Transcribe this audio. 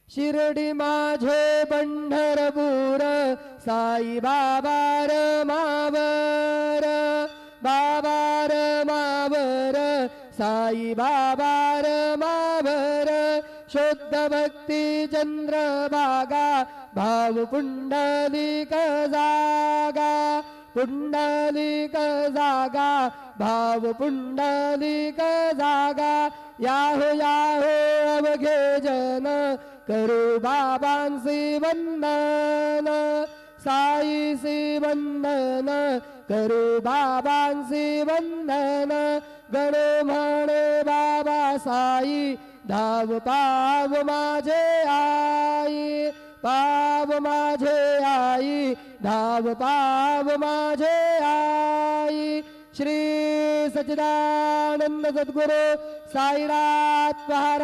शिर्डी माझे पंढरपूर साई बाबा मावर बाबा मावर साई बाबा मावर शुद्ध भक्ती चंद्रभागा भाव पुंडलिक जागा पुंडलिक जागा भाव पुंडलिक जागा याहो याहो अवघे जन करू बाबांसी वंदन साईसी वंदन करू बाबांसी वंदन गणो म्हणे बाबा साई धाव पाव माझे आई पाव माझे आई धाव पाव माझे आई श्री सच्चिदानंद सद्गुरु साईनाथ महाराज